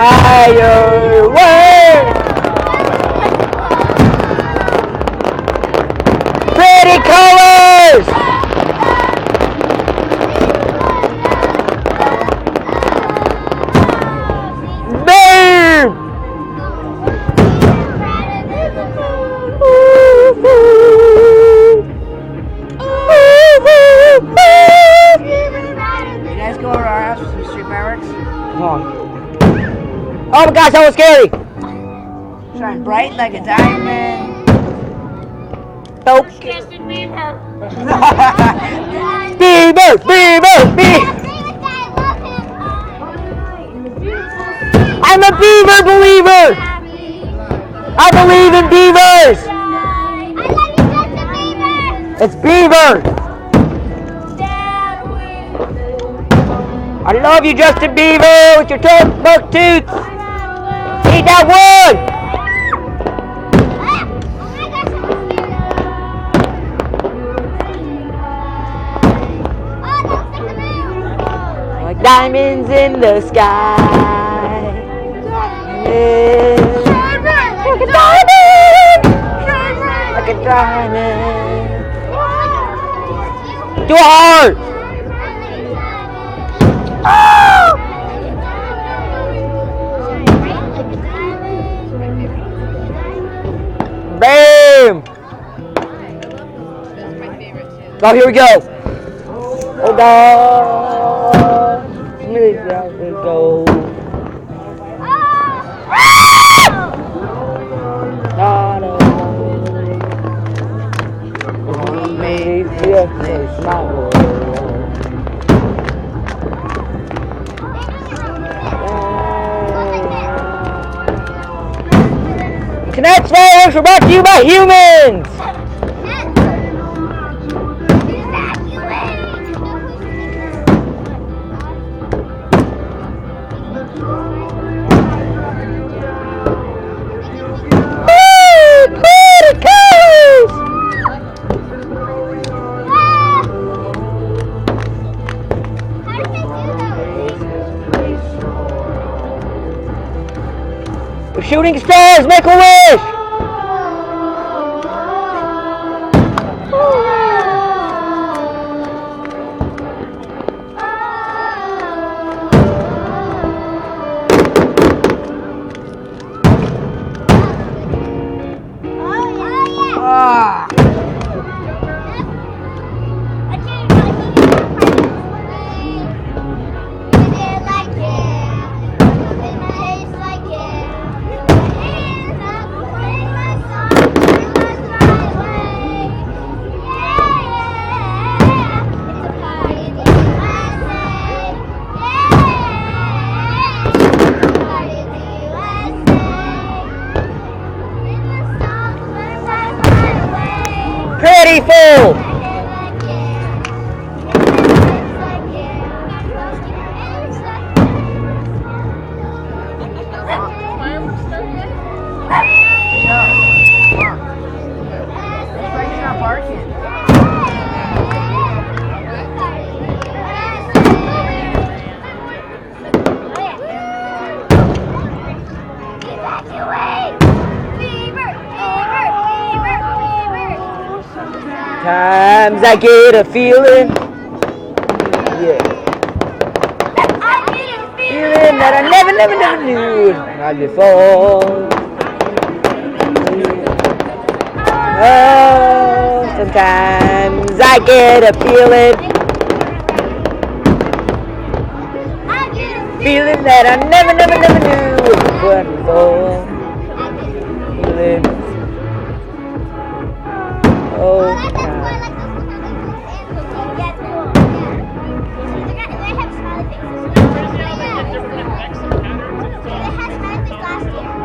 Fireworks! Pretty colors! Boom! You guys go over our house for some street fireworks? Come on. Oh my gosh, that was scary! Shine bright like a diamond. Nope. Justin Bieber. Bieber! Bieber! Bieber! I'm a beaver believer! I believe in beavers! It's Beaver! I love you, Justin Bieber, with your buck tooth! Eat that wood! Like diamonds in the sky. Yeah. Like a diamond! Like a diamond! Do a heart! Oh! Bam! Oh, here we go. Oh God! Here we go. My world. Tonight's fireworks are brought to you by humans! We're shooting stars, make a wish! Pretty full! Times I get a feeling, yeah, feeling that I never knew not before. Oh, sometimes I get a feeling that I never knew before. Feeling, oh. Different effects and patterns.